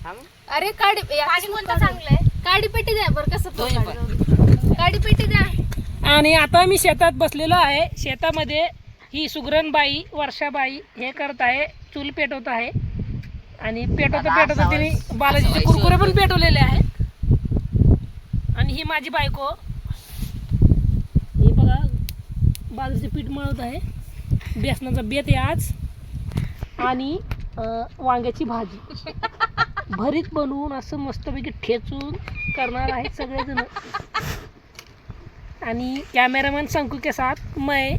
अरे काडी पाणी कोणतं चांगलं आहे? काडी पेटी द्या बरं. कसं काडी पेटी द्या. आणि आता मी शेतात बसलेलो आहे. शेतामध्ये ही सुगरणबाई वर्षाबाई हे करत आहे, चूल पेटवत आहे. आणि पेटवता तिने बालाजीचे कुरकुरे पण पेटवलेले आहेत. आणि ही माझी बायको, ही बघा बाजरीचे पीठ मळत आहे. बेसनाचा बेत आहे आज. आणि वांग्याची भाजी भरीत बनवून असं मस्तपैकी ठेचून करणार आहेत सगळेजण. आणि कॅमेरामॅन शंकू के साथ मैं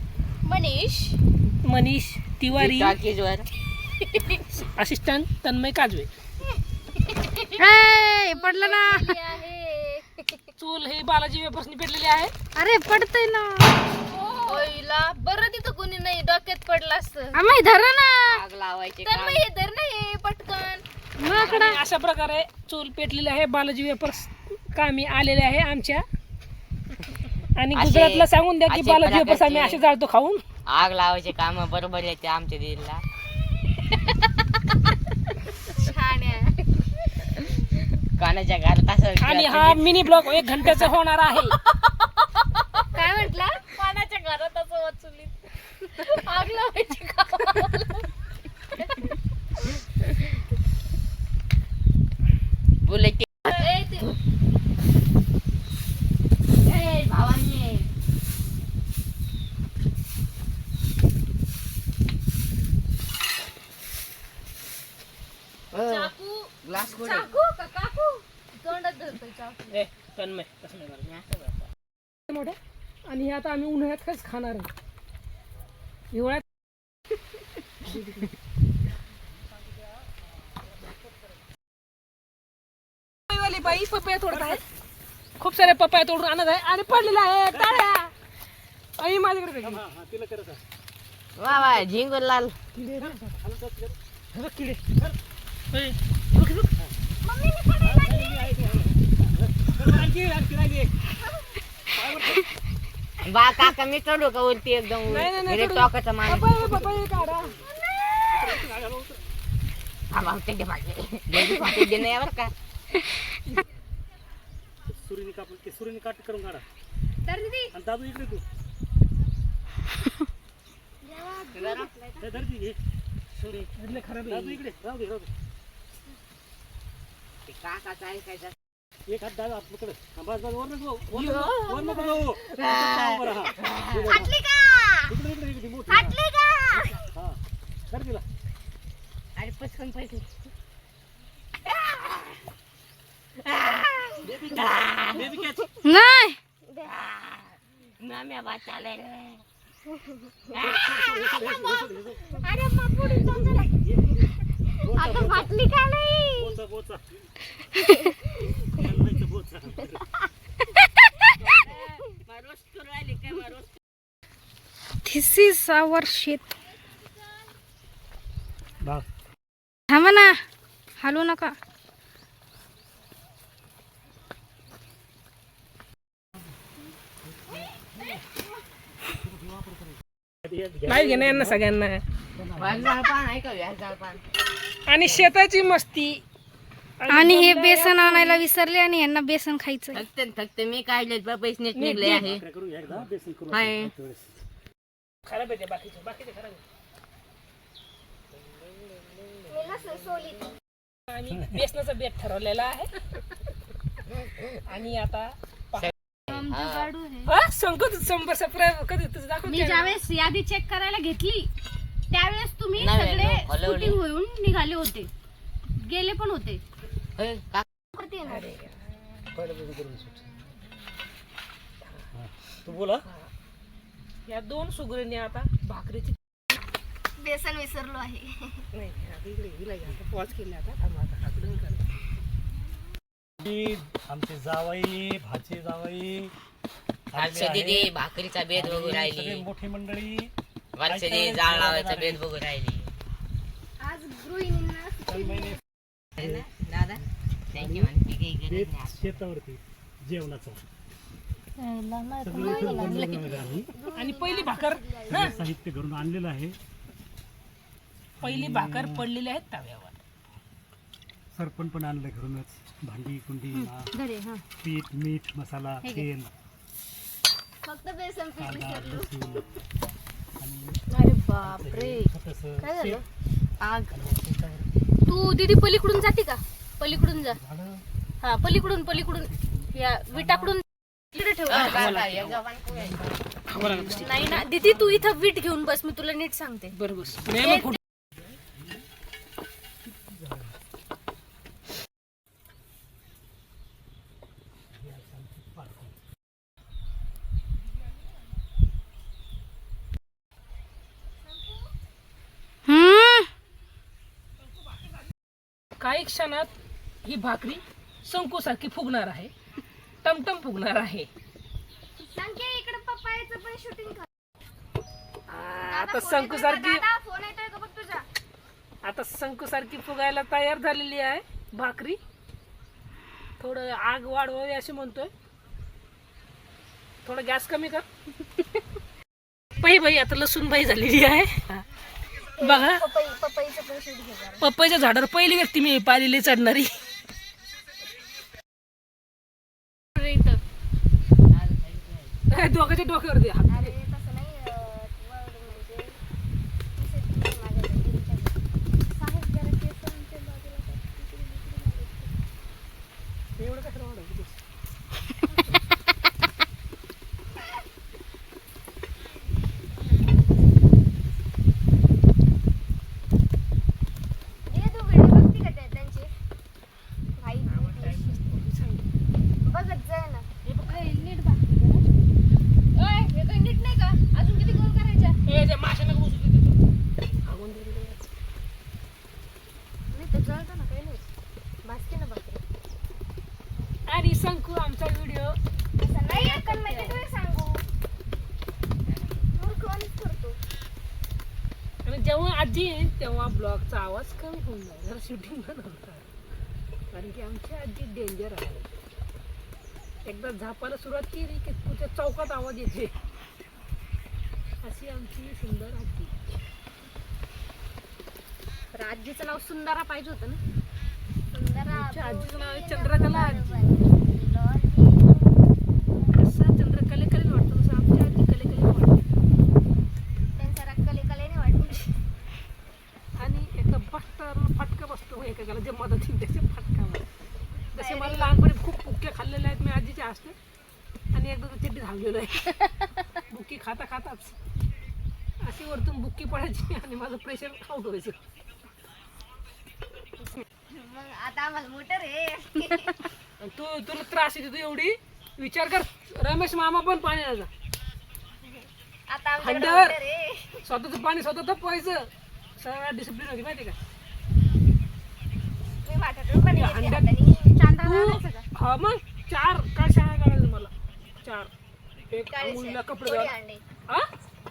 मनीष तिवारी, असिस्टंट तन्मय काजवे. पडलं ना. चूल हे बालाजी वेपर्सनी पेटलेली आहे. अरे पडतय ना. बरं तिथं कोणी नाही, डोक्यात पडलं असतं. आम्ही धर ना, आग लावायचे तन्मय धर नाही पटकन. अशा प्रकारे चूल पेटलेली आहे. बालाजी वेपर्स कामी आलेले आहे आमच्या. आणि गुजरातला सांगून द्या की बालाजी वेपर्स आम्ही असे जाळतो खाऊन. आग लावायचे काम बरोबर येते आमच्या दिलला. कानाच्या घरात असं. आणि हा मिनी ब्लॉग 1 घंट्याचा होणार आहे. काय म्हटलं? कानाच्या घरात असं वाचुलीत आग लावायची काम. बुलेट मोठे. आणि हे आता आम्ही उन्हाळ्यातच खाणार आहे. हिवाळ्यात बाई पपया तोडत आहेत. खूप सारे पपया तोडून आणत आहे आणि पडलेला आहे. टाळ्या. आणि माझ्याकडे वा वा झिंगूर लाल किडे. बा काका मी चढू का वरती एकदम टोकाचा माणूस. बर का सुरीने काट करून काढा. दादू इकडे तू खराब दादू इकडे राहू दे. काकाचा ऐकायचा. एक हात दादा पकड. बस कर दिला. अरे पटकन पैसे नाही नाम्या वाचाले. अरे पुढे आता फाटली का नाही. This is our shit. थांबा ना, हलू नका. नाही घेणं यांना सगळ्यांना. पान ऐका पान आणि शेताची मस्ती. आणि हे बेसन आणायला विसरले आणि यांना बेसन खायचं. फक्त मी काढले पैसे नीट निघले आहे. खराब आहे बाकीचे खराब आहे. आणि बेसनाचा बेत ठरवलेला आहे. आणि आता मी ज्यावेळेस यादी चेक करायला घेतली त्यावेळेस तुम्ही सगळे शूटिंग होऊन निघाले होते, गेले पण होते. तू बोला. या 2 सुगरणी आता भाकरीची बेसन विसरलो आहे. पॉज केले आता. आमचे जावई भाचे जावई दीदी भाकरीचा बेद बघू राहिली. मोठी मंडळी वर्षाची जाळ लावायचा बेद बघू राहिली. आज गृहिणींना दादा थँक्यू म्हणते. शेतावरती जेवणाचा आणि पहिली भाकर साहित्य घरून आणलेलं आहे. पहिली भाकर पडलेली आहे तव्यावर. सरपण पण आणलं घरूनच, भांडी कुंडी घरी हा पीठ मीठ मसाला हे घे. तेल फक्त बेसन पीठ कांदा विसरलो. लसूण आणि अरे बापरे छोटंसं काय झालं शेप आग आणि त्याच्यावर तू दीदी पलीकडून जाते का पलीकडून जा झाडं हा पलीकडून या विटाकडून इकडे ठेव नाही ना दीदी तू इथं वीट घेऊन बस मी तुला नीट सांगते बरोबर नाही मग काही क्षणात ही भाकरी शंकूसारखी फुगणार आहे, टमटम फुगणार आहे. इकडे पप्पाचं पण शूटिंग आता शंकूसारखी फोन येतोय का बघ तुझा आता शंकूसारखी फुगायला तयार झालेली आहे भाकरी. थोडं आग वाढवावी असे म्हणतोय, थोडं गॅस कमी कर. बाई आता लसूण बाई झालेली आहे बघा. पपईचं पण शूट घे पपईच्या झाडावर पहिली व्यक्ती मी पाहिलेली चढणारी. दोघांच्या डोक्यावरती हात. अरे तसं नाही म्हणजे साहेब जरा केस आमच्या बाजूला एवढं कसं वाढवलं? तू व्हिडिओ बघते का त्यांचे भाई बघत जाय ना हे बघ नीट भाकरी करा. ओय हे काही नीट नाही का अजून किती गोल करायच्या हे जे माशांना बसू देतो. आगून दे रे. नाही तर जळतं ना काही नाही भाजते ना भाकरी आणि शंकू आमचा व्हिडिओ असं नाही आपण माहिती तुला सांगू मूर्खवाणीच करतो. आणि जेव्हा आजी येईल तेव्हा ब्लॉगचा आवाज कमी होऊन जाईल जर शूटिंग बनवता, कारण की आमची आजी डेंजर आहे. एकदा झापाला सुरुवात केली की तुझ्या चौकात आवाज येते. अशी आमची सुंदर आजी. तर आजीचं नाव सुंदरा पाहिजे होतं ना. सुंदरा आमच्या आजीचं नाव आहे चंद्रकला आजी. असं चंद्रकलेकलेने वाटतं तसं आमच्या आजी कलेकलेने वाटतं. त्यांचा राग कलेने वाटतो. आणि एकदा बसतं फटका बसतो एकेकाला जे मदत येईल त्याचे फटका बसतो. जसे मला लहानपणी खूप बुक्के खाल्लेले आहेत मी आजीच्या असते, आणि एकदा तर चिड्डी थांबलेलो आहे बुक्की खाता खाताच अशी वरतून बुक्की पडायची आणि माझं प्रेशर आउट व्हायचं. मग आता आम्हाला मोटर आहे. आणि तुला त्रास येतो तू एवढी विचार कर. रमेश मामा पण पाण्याचा आता आमच्याकडे हंडर. मोटर आहे. स्वतःचं पाणी स्वतः तपवायचं. सगळ्यात डिसिप्लिन होती माहिती का. मी वाटाटून पाणी या घेते हंड्यात- हाताने. चांदा आणायचं का? हा मग 4 काय शाळा काढायचं मला 4 एक काळीच मुलीला आहे. कपडे थोडी द्यायला. अंडे हा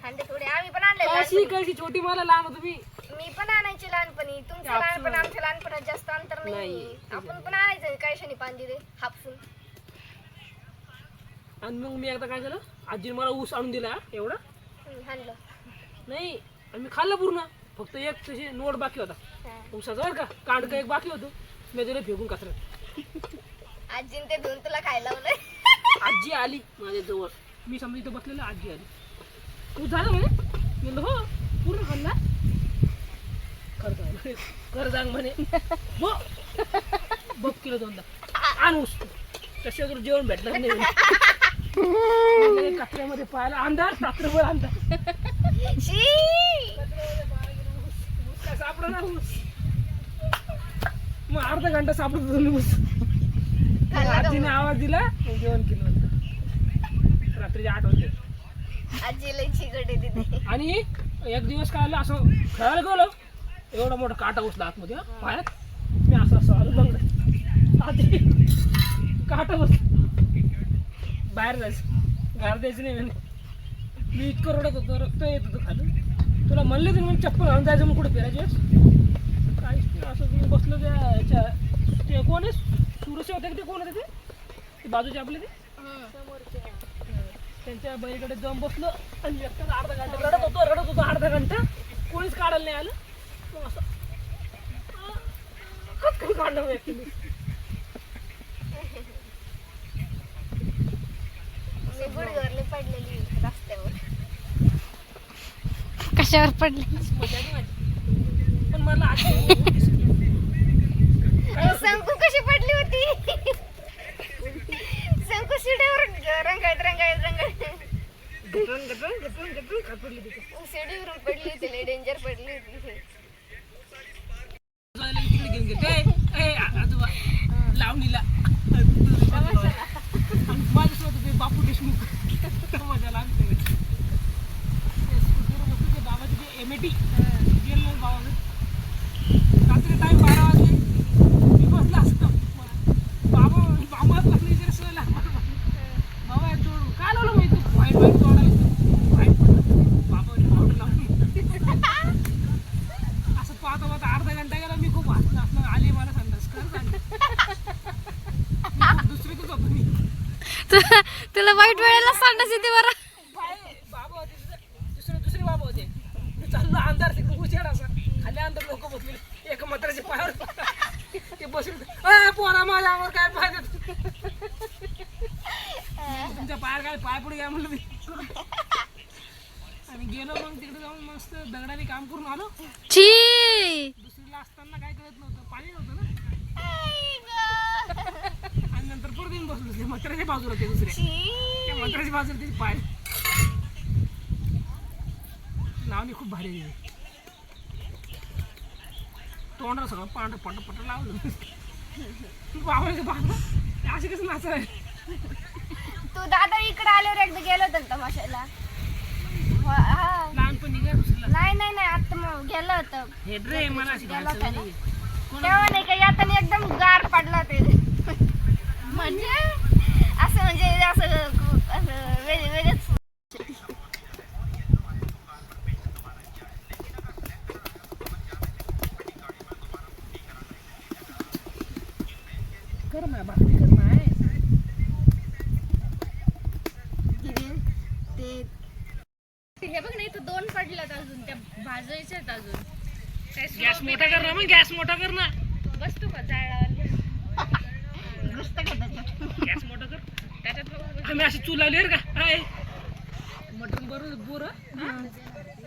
अंडे थोडे आम्ही पण आणले कशी लहानपणी. कशी छोटी मला लहान होतो मी. मी पण आणायची लहानपणी. तुमचं हापसून. लहानपण आमच्या लहानपणात जास्त अंतर नाही. नाही. आपण पण आणायचं काय शनी पान दिले हापसून. आणि मग मी एकदा काय केलं, आजीने मला ऊस आणून दिला एवढा हाणलं. नाही, आणि मी खाल्लं पूर्ण. फक्त एक तशी नोट बाकी होता हा. ऊसाचा बरं का, कांड का एक बाकी होतं. मी दिलं फेकून कचऱ्यात. आजीने ते धुवून तुला खायला लावलंय. आजी आली माझ्या जवळ, मी समजा इथं बसलेलं, आजी आली. तू झालं म्हणे. मी म्हणलं हो पूर्ण खाल्ला. कर जांग म्हणे हो बघ किलो 2दा आण ऊस. तसे जर जेवण भेटलं नाही म्हणे. कचऱ्यामध्ये पाहायला अंधार, रात्रभर अंधार. शी. काय सापडा ऊस. मग अर्धा घंटा सापडत होतो मी ऊस. आजीने आवाज दिला, मग जेवण केलं नंतर रात्रीचे 8 वाजते. आजी लई चिकट आहे तिथे. आणि एक दिवस काय आलं, असं खेळायला गेलो, एवढा मोठा काटा बसला आतमध्ये पायात. मी असं आलो लंगड, आधी काटा बसला. बाहेर जायचं, घरात द्यायचं नाही म्हणे. मी इतकं रडत होतो, रक्त येत होतं खाली. तुला म्हणले तर मग चप्पल घालून जायचं मग कुठे फिरायचे. काहीच नाही, असं तुम्ही बसलं त्या ते कोण आहे सुरसे होते ते कोण होते ते बाजूचे आपले ते त्यांच्या बैलकडे जाऊन बसलो आणि एकटा अर्धा घंटा रडत होतो अर्धा घंटा. कोणीच काढायला नाही आलं. मग असं खतखत काढलं मी actually. मी गुडघरले पडलेली रस्त्यावर. कशावर पडले? मजा आली माझी. पण मला आज शंकू कशी पडली होती? शंकू शिडीवर रंगायत शिडीवरून पडली होती. लय डेंजर पडली होती. इकडे घेऊन गेले आजोबा लावणीला माझ्यासोबत ते बापू देशमुख मजा लागते बाबाची ते एमएटी गेलो बाबा रात्री टाइम 12 वाजले मी बसला असतो बाबा बसण्याची सोय लागणार बाबा जोडू काय लावलं माहिती वाईट जोडायला वाईट बाबा पावडर लावून असं पाहता अर्धा घंटा गेला मी खूप वाचलं असलं आली मला संडास कर दुसरीकच होतो मी तुला वाईट वेळेला सांडाच येते बरं. बाबा होते दुसरे बाबा होते मी चाललो अंधार तिकडे उजेड असा खाली अंधार लोक बसलेले एक मत्राच्या पायावर ते बसले पोरा माझ्या अंगावर काय पाय देत तुमच्या पायावर काय पाय पुढे घ्या म्हणलं मी आणि गेलो मग तिकडे जाऊन मस्त दगडाने काम करून आलो. दुसरीला असताना काय कळत नव्हतं पाणी नव्हतं ना आणि नंतर परत येऊन बसलो ते मत्राच्या बाजूला ते दुसऱ्या त्या मत्राच्या बाजूला त्याचे पाय लावणी खूप भारी आहे. तोंडाला सगळं पांढरं पट लावलं बाबा असे कसं नाचाय. तू दादा इकडे आल्यावर एकदा गेलो होतं ना तमाशाला. हा लहानपणी काय दुसरीला नाही आता मग गेलं होतं. हे ड्रे मला अशी गेलं होतं ना. कोण तेव्हा नाही का यातनी एकदम गार पडला ते म्हणजे असं वेगळंच. कर ना भाकरी कर ना हे बघ नाही तर 2 पडल्यात अजून त्या भाजायच्या आहेत अजून. गॅस मोठा कर ना मग गॅस मोठा कर ना बसतो का जाळावर गॅस मोठा कर त्याच्यात आम्ही अशी चूल लावली का काय मटण बरोबर बोर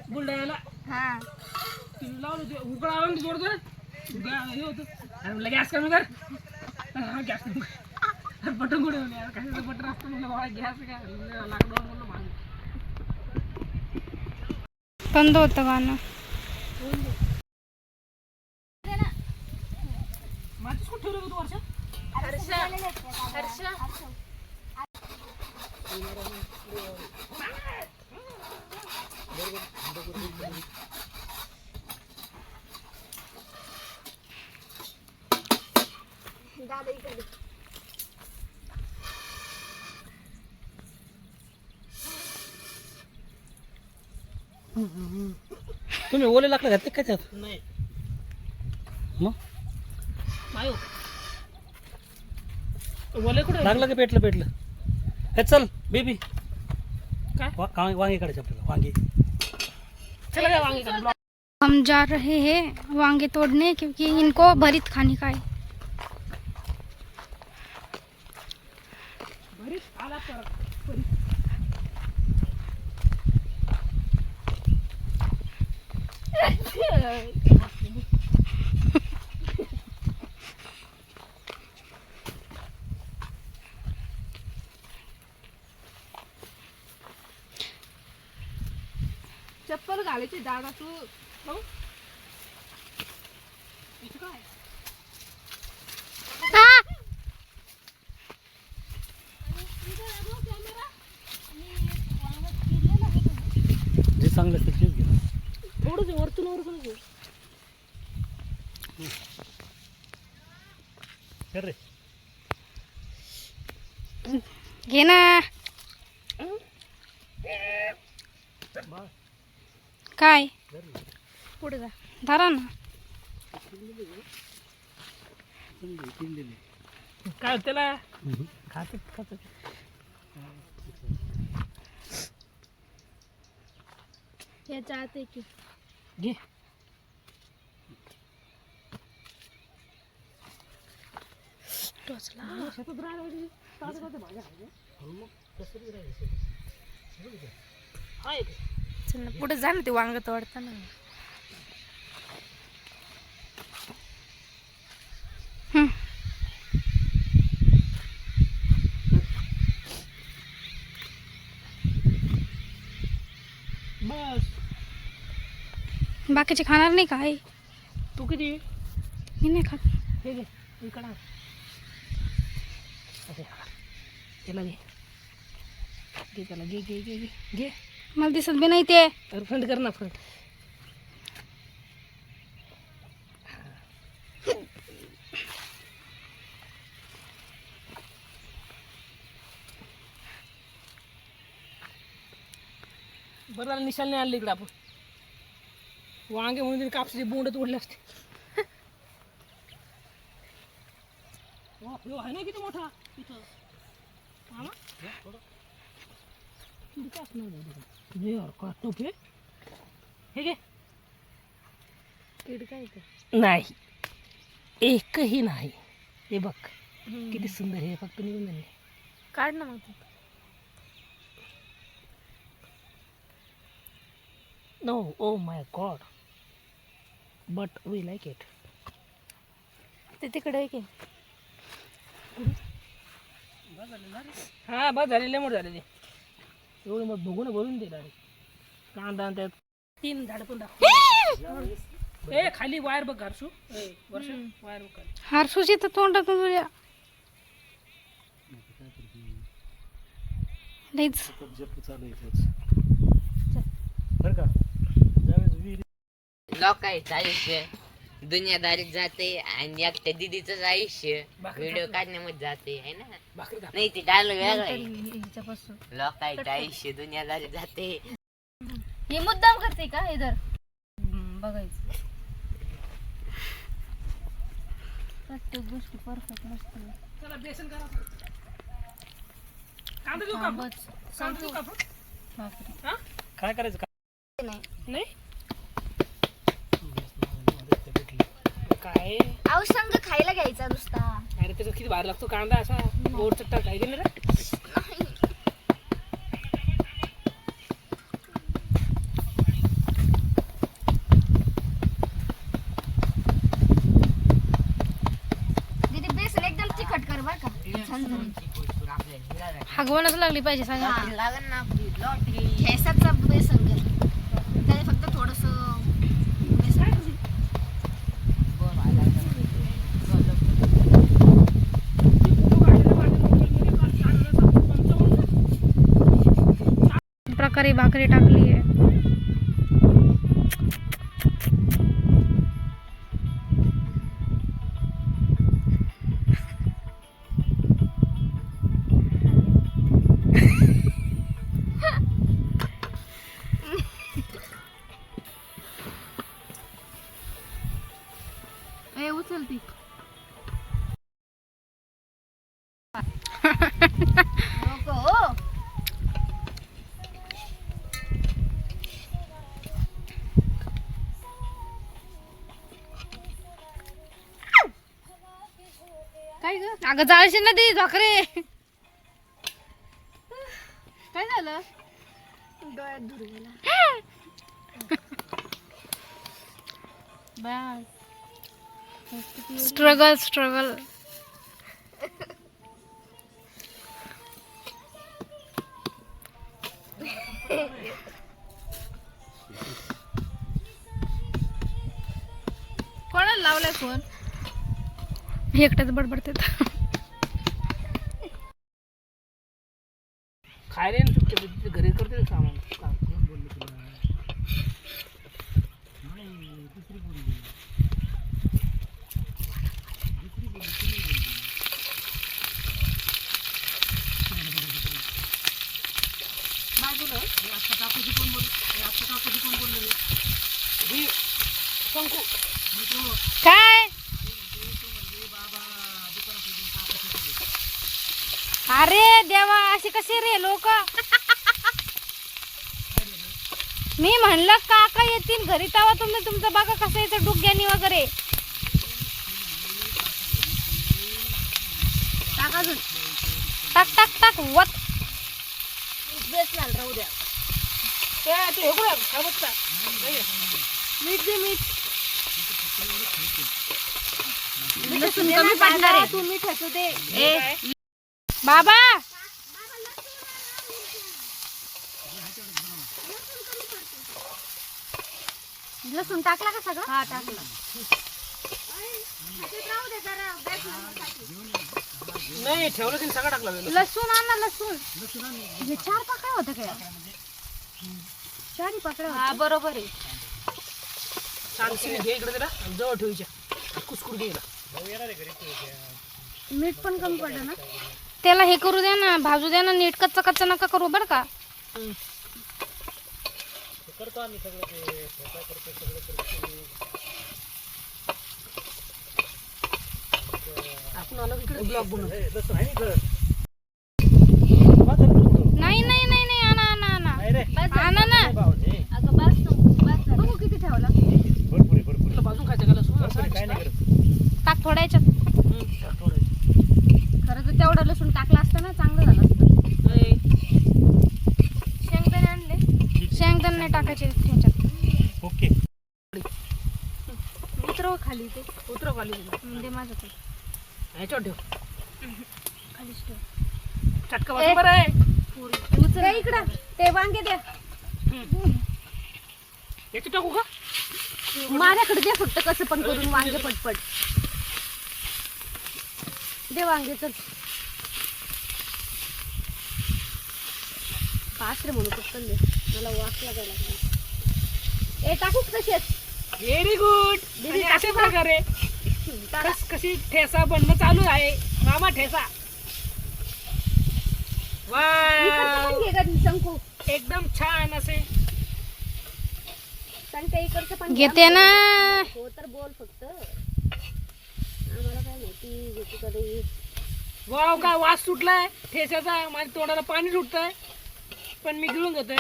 बुलढाण्याला हा तिला लावलं ते उकळा आला जोर जोर हे होतं आणि म्हणलं गॅस कमी कर गॅस कमी कर बटन कुठे म्हणलं काय बटन असतं म्हणलं बाबा गॅस काय लाकडं म्हणलं माझं बंद होतं गाणं. माझीच कुठे ठेवलं होतं वर्षा दादा इकडे तुम्ही ओले लाकडं घातले काय त्यात नाही मग नाही ओले कुठे लागलं का पेटलं हे चल बेबी काय वांगे काढायचे आपल्याला वांगे चला काय वांगे काढू. हम जा रहे हैं वांगे तोड़ने क्योंकि इनको भरित खाने का है. भरीत आला परत चप्पल घालायची दादा तू हो इथं काय जे चांगलं असतं तेच घे थोडंच वरतून घेऊ कर रे घे ना. काय पुढे जा धरा ना. काय त्याला खात याच्या आत आहे की घे टोचला. शेतात राहिलं ताजे ताजे भाज्या खायच्या. मग कसं बी राहायचं. हाय चल ना पुढे जा ना ते वांग तोडताना. बस. बाकीचे खाणार नाही का आई? तू किती मी नाही खात. हे घे इकडं. अरे त्याला घे घे त्याला घे घे घे घे घे. मला दिसत बी नाही ते. अरे फ्रंट कर ना फ्रंट. बरं झालं निशाल नाही आणलं इकडं आपण. वांगे म्हणून तिने कापसाची बोंड तोडले असते. आहे ना किती मोठा इथं. हा ना? किती असणार आहे तिथं. हे यार का टोप आहे. हे घे. कीड काय ते? नाही एकही नाही. हे बघ किती सुंदर हे फक्त निघून झाले. काढ ना मग ते. No, oh my god. But we like it. ते तिकडे आहे की. हा बस झालेले मोठ झाले ते. एवढं मग बघून भरून दिला कांदा आणि त्यात 3 झाड पण दाखव. ए खाली वायर बघ घरसू. वर्ष वायर बघ खाली. हारसूची तर तोंडातून तुझ्या नाहीच. जप चालू आहे बरं का. ज्यावेळेस विहीर लोकांचं आयुष्य दुनियादारीत जाते आणि एकट्या दिदीच आयुष्य व्हिडिओ काढण्यामध्ये जाते है ना. भाकरी दाखव. नाही ते डायलॉग वेगळा आहे. हिच्यापासून लोकांचं आयुष्य दुनियादारीत जाते. हे मुद्दाम करते का इधर बघायचं. प्रत्येक गोष्टी परफेक्ट नसते. चला बेसन करा. कांदा देऊ का आपण? कांदा देऊ का आपण? भाकरी हा? काय करायचं नाही. नाही काय अहो संग खायला घ्यायचा नुसता. अरे त्याचा किती भारी लागतो कांदा असा गोड चट्टा काय गेलं रे. दीदी बेसन एकदम तिखट कर बर का. आपल्याला हागवणच लागली पाहिजे सांगा. लागन ना आपली लॉटरी. ठेसाचा बेसन कर. त्याने फक्त थोडस बेसन. प्रकारे भाकरी टाकली आहे. ए उचलती नको. काय ग अगं जाळशी ना ती भाकरी. काय झालं डोळ्यात धुर गेला. Struggle struggle. कोणाला लावलाय फोन? एकट्याच बडबडते. खायला ना सुट्टे घरी करते सामान काम. बोललो तुला नाही दुसरी बोलली. काय अरे देवा असे कसे रे लोक. मी म्हणलं काका येतील घरी तेव्हा तुम्ही तुमचं बघा कसं यायचं डुग्यानी वगैरे. अजून टाक टाक टाक वत बेस लाल राहू द्या. ते हे बघ, खाबत का? मीठ दे मीठ. लसूण कमी पडणार आहे. तू मिठाचं दे. ए बाबा लसूण टाकला का सगळं? हा टाकला. नाही ठेवलं की सगळं टाकलं. लसूण आण ना लसूण. हे 4 पाकळ्या होत्या काय? 4 पाकळ्या. हा बरोबर आहे. चांगली घे इकडे जरा जवळ ठेवायच्या कुसकुर घे. मीठ पण कमी पडलं ना. त्याला हे करू द्या ना, भाजू द्या ना नीट. कच्चा कच्चा नका करू बरं का. करतो आम्ही सगळं ते स्वतः करतो सगळं. आपण आलो इकडे ब्लॉग बनवू. लसूण आहे ना नाही नाही नाही नाही आणा आणा आणा नाही रे आणा ना. अगं बस बघू किती ठेवला. भरपूर भरपूर तुला भाजून खायचं का लसूण? भरपूर काय नाही करत. टाक थोड्या याच्यात. थोडं खरं तर तेवढं लसूण टाकलं असतं ना चांगलं झालं असतं. नाही. शेंगदाणे आणले. शेंगदाणे नाही टाकायचे ह्याच्यात. ओके. उतरव खाली ते. उतरव खाली तुला. दे माझ्याकडे. ह्याच्यावर ठेव. खालीच ठेव. चटका बसून बरं आहे. उचल इकडं. ते वांगे द्या. याची टाकू का? माझ्याकडे दे फक्त कसं पण करून वांगे पटपट. दे वांगे चल. पाच रे म्हणू पटकन दे. मला वास लागायला लागला. ए टाकू तसेच. Very good. दीदी, अशा प्रकारे कशी ठेसा बनणं चालू आहे. मामा ठेसा. वाव घे का शंकू. एकदम छान असे सांगते इकडचं पण घेते ना. हो तर बोल फक्त. आम्हाला काय माहिती घेते कधी. वाव काय वास सुटलाय ठेसाचा. माझ्या तोंडाला पाणी सुटतंय पण मी गिळून घेतोय.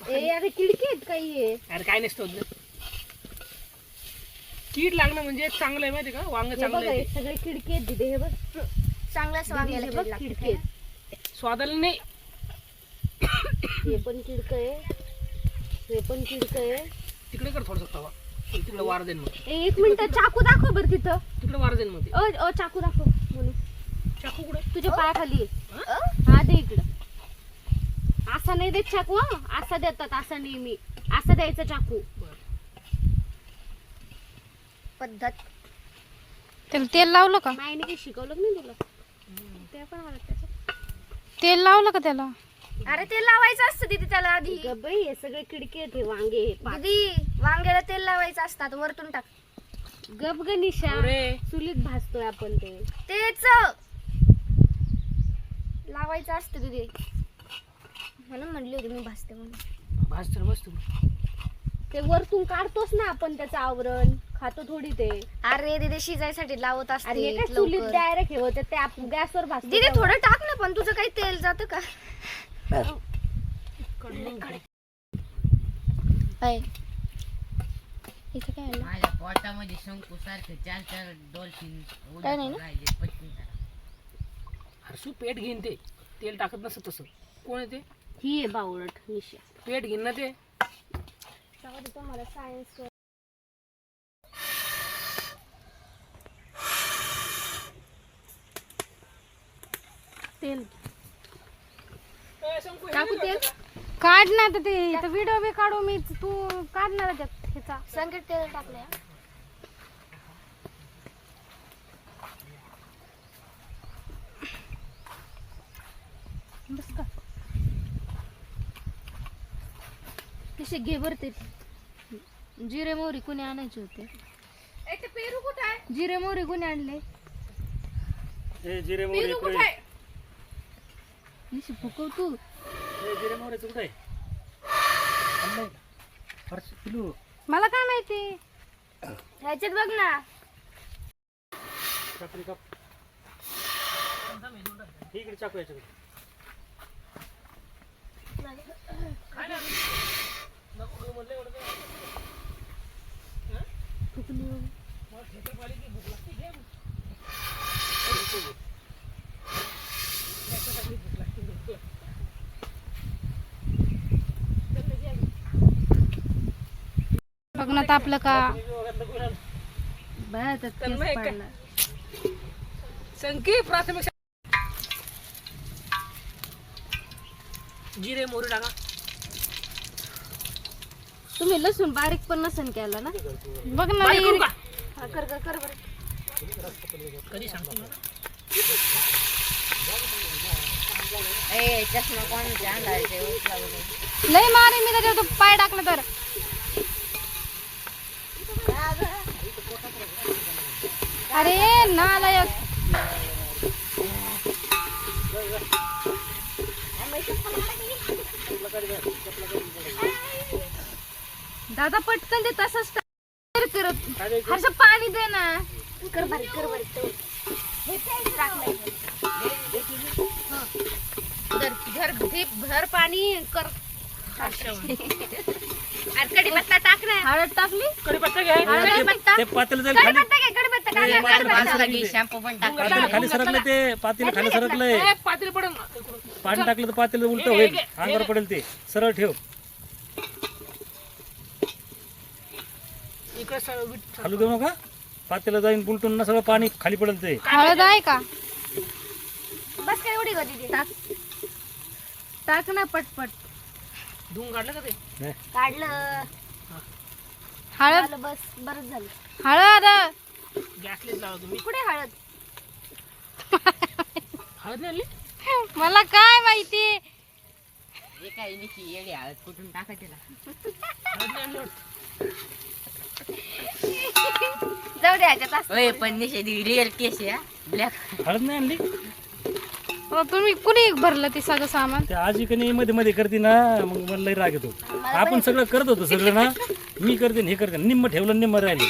ए अरे किडकी आहेत काही आहे. अरे काय नसतं होत. कीड लागणं म्हणजे चांगलं आहे माहिती का. वांग हे चांगलं बघ आहे हे सगळे किडकी आहेत दिदे. हे बघ चांगलाच वांग्याला किडकी आहेत. स्वादाला नाही. हे पण किडक आहे. हे पण किडक आहे. तिकडे कर थोडस तवा. तिकडे वार देन मग. ए, 1 मिनिट चाकू दाखव बरं तिथं. तिकडे वार देन मग. ओ चाकू दाखव म्हणून. चाकू कुठे? तुझ्या पायाखाली आहे. हा दे इकडं. असा नाही देत चाकू. हा असा देतात. असा नेहमी असा द्यायचा चाकू. पद्धत. त्याला तेल लावलं का? मायने काही शिकवलं नाही तुला. ते पण आलं त्याचं. तेल लावलं का त्याला? अरे तेल लावायचं असतं दीदी त्याला आधी. गबाई हे सगळे किडके आहेत. हे वांगे दीदी वांग्याला तेल लावायचं असतात. वरतून टाक. गप ग निशा. अरे चुलीत भाजतोय आपण तेच लावायचं असतं दीदी. म्हणून म्हणली होती मी भाजते म्हणून. भाज तर बस तू. ते वरतून काढतोस ना आपण त्याचं आवरण. खातो थोडी ते. अरे दीदी शिजायसाठी लावत असते. अरे काय चुलीत डायरेक्ट हे होते ते आपण गॅसवर भाजतो. दीदी थोडं टाक ना पण. तुझं काही तेल जातं का? इथे काय आलं? माझ्या पोटामध्ये शंकू सारखे 4 डॉल्फिन काय नाही ना? राहिले. पटकन करा. हरसू पेट घेईन ते. तेल टाकत नसत तसं. कोण आहे ते? ही आहे बावळट निशा. पेट घेईन ना ते. मला सायन्स तेल टाकू तेल. काढ ना तर ते व्हिडिओ बी काढू मी. तू काढणार ह्याचा संकट तेल टाकलंय. बस का कसे घे भरते. जिरे मोहरी कोणी आणायचे होते. पेरू कुठे आहे? जिरे मोहरी कोणी आणले? हे जिरे मोहरी कुठे आहे? फुकव तू. हे जिरे मोहरीचं कुठे आहे? आणलंय का? हर्ष पिलू मला काय माहिती. ह्याच्यात बघ ना. कापडी काप. इकडे चाकू याच्याकडे. तापलं का संकी प्राथमिक जिरे मोहरी टाका. तुम्ही लसूण बारीक पण नसन केला ना बघ ना बारीक करू का? कर कर कर बरं. कधी सांगतो मला. ए चष्मा कोणाच्या अंगाचे उचला बघू. लय मारे मी त्याच्यावर तो पाय टाकला तर अरे नालायक दादा पटकन ते तसंच करत हर्ष पाणी दे ना कर बारीक कर बारीक हे प्यायचं टाकलंय भर पाणी कर कढीपत्ता टाक ना हळद टाकली कढीपत्ता घ्या. कढीपत्ता ते पातेलं जाईल खाली कढीपत्ता घे कढीपत्ता टाक माणसाला घे शॅम्पू पण टाक. पातेलं खाली सरकलं ते पातेलं खाली सरकलंय ए, पातेलं पडून पाणी टाकलं तर पातेलं उलट होईल अंगावर पडेल ते सरळ ठेव इकडे खालू देऊ नका पातेलं जाईन उलटून ना सगळं पाणी खाली पडेल ते हळद आहे का बस काय एवढी गती टाक टाक ना पटपट धुवून काढलं का ते. नाही. काढलं हळद बस बरंच झालं हळद गॅसलेच लावा तुम्ही. कुठे हळद हळद नाही आणली? मला काय माहिती हे काय निकी येडी हळद कुठून टाका तिला. हळद नाही आणली वाटतं. जाऊ दे ह्याच्यात ओय पण निषेधी रिअल केस आहे ब्लॅक. हळद नाही आणली तुम्ही कुणी भरलं ते सगळं सामान ते आजी कधी मध्ये मध्ये करते ना मग मला लई राग येतो आपण सगळं करत होतो सगळं ना मी करते हे करते निम्म ठेवलं निम्म राहिले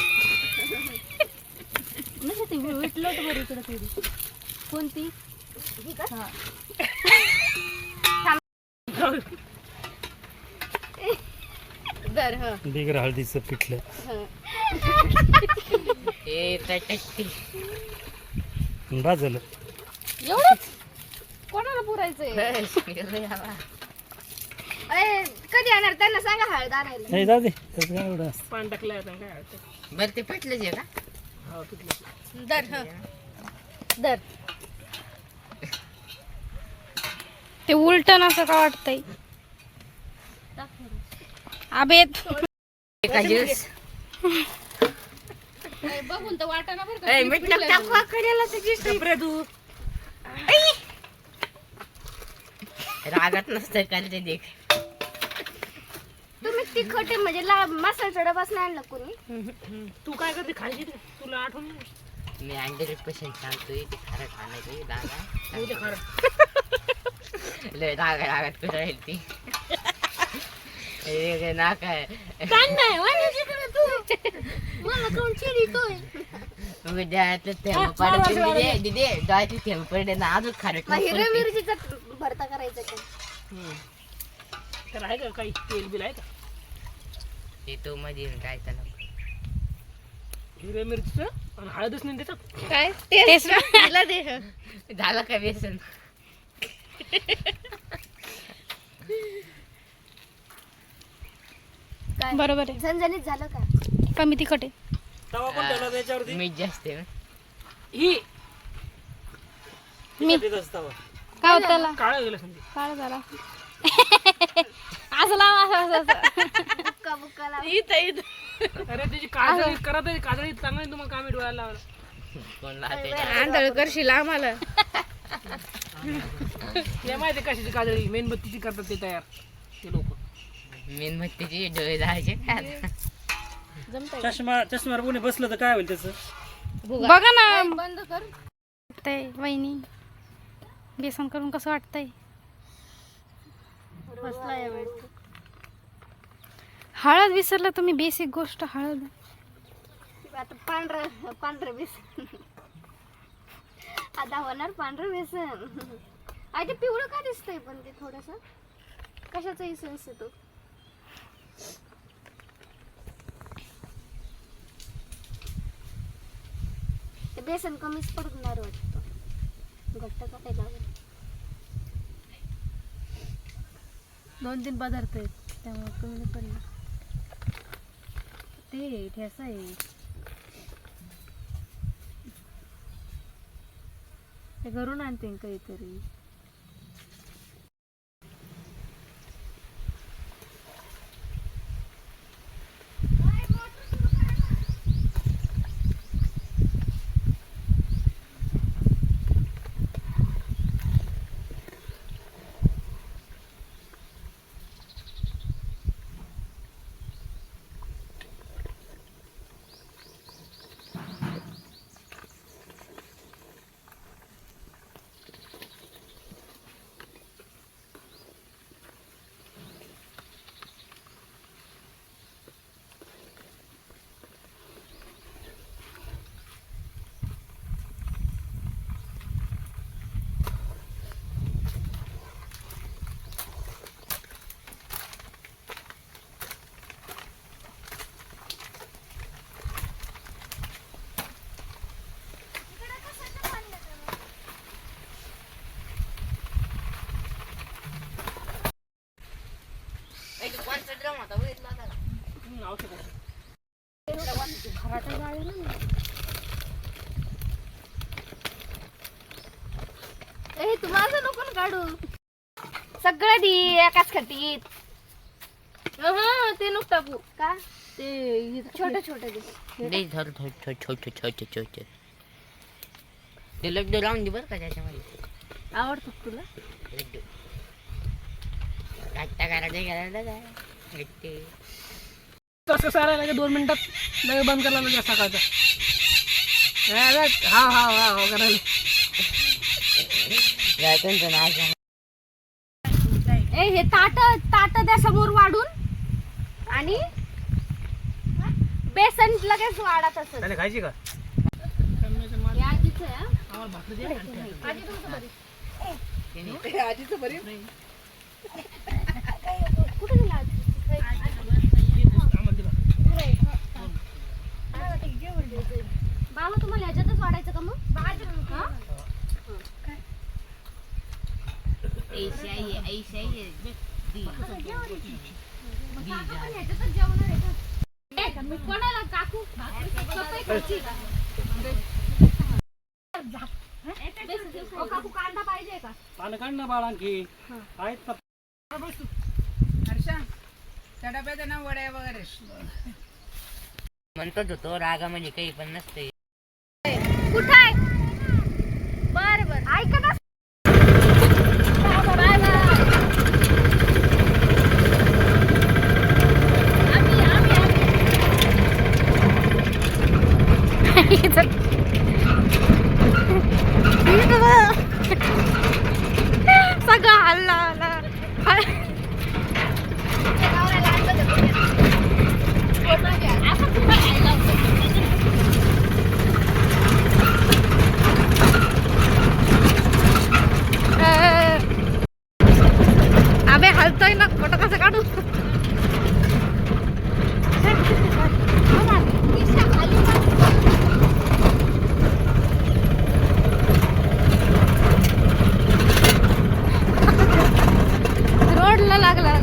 विटलोट बरं इकडे थोडी कोणती दर ह बिगर हळदीचं पिठलं ए टटकी. बा झालं एवढंच कोणाला पुरायचंय यावा. कधी येणार त्यांना सांगा हळद आणायला नाही जाऊ दे त्याचं काय एवढं असतं. पाणी टाकलं आता काय हळद. बरं ते पटलंच आहे का. हो पिठलं. दर ह दर ते उलट असं का वाटतंय आबेत एका ज्यूस. बघून तर वाटाणा बरं ए मीठ टाकू कडेला ज्यूस. गप्रे तू. रागात नसतं करते देख. तुम्ही तिखट म्हणजे मसाल्याचा डबाच नाही आणला कोणी तू काय करते खायची ते? तुला आठवण नाही? मी 100% सांगतोय ते खरं खाण्याची दादा. हो ते खरं. लय रागात कुठं राहील ती. हे ना काय उद्याचं थेंब पडते दिदे डोळ्याचे थेंब पडले ना अजून खारट हिरव्या मिरचीचा भरता करायचा तर आहे का काही तेल बिल आहे का ते तो मध्ये येऊन काय त्याला हिरव्या मिरचीचं आणि हळदच नाही त्याच्यात. काय दे झालं का बेसन. बरोबर आहे झणझणीत झालं का कमी तिखट आहे तवा पण ठेवला त्याच्यावरती मीठ जास्त आहे. ही मी तवा काय होत त्याला काळं गेलं समजा. काय झाला असं लाव असं अरे त्याची काजळी करा तरी काजळी चांगली तुम्हाला कामी डोळ्याला लावला. कोण लावते आंधळ करशील आम्हाला हे माहिती कशाची काजळी मेणबत्तीची करतात ते तयार ते लोक. मेणबत्तीचे डोळे जायचे चष्मावर कोणी बसलं तर काय होईल त्याचं बघा ना बंद कर वाटतंय वहिनी बेसन करून कसं वाटतंय हळद विसरलं तुम्ही बेसिक गोष्ट हळद आता पांढरं बेसन आता होणार पांढरं बेसन ते पिवळं का दिसतंय पण ते थोडस कशाचा इसेन्स आहे तो ते बेसन कमीच पडणार वाटतं घट्ट करायला लागेल 2-3 पदार्थ आहेत त्यामुळे कमी पडणार ते ठेसा आहे. ते घरून आणते काहीतरी. ए तू माझं नको ना काढू. सगळं दी एकाच खटीत. ते नको टाकू का ते छोटे छोटे दे. छोटे ते लड्डू लावून दे बरं का त्याच्यामध्ये. आवडतो तुला. लड्डू काट्टा करायला तसं सारा लगे 2 मिनिटात लगे बंद करायला लागेल सकाळचा. हा हा हा हा करायला. ए हे ताट द्या समोर वाढून आणि बेसन लगेच वाढत असत. त्याने खायची का? कुठे गेला बाबा? तुम्हाला ह्याच्यातच वाढायचं का मग? कोणाला काकू काकू कांदा पाहिजे का? पानं काढ ना बाळ आणखी आहेत ना. म्हणतोच होतो रागा म्हणजे काही पण नसते. कुठं आहे? बर बर ऐका ना. सगळं हल्ला अबे हलतोय ना फोटो कसं काढू? रोडला लागला.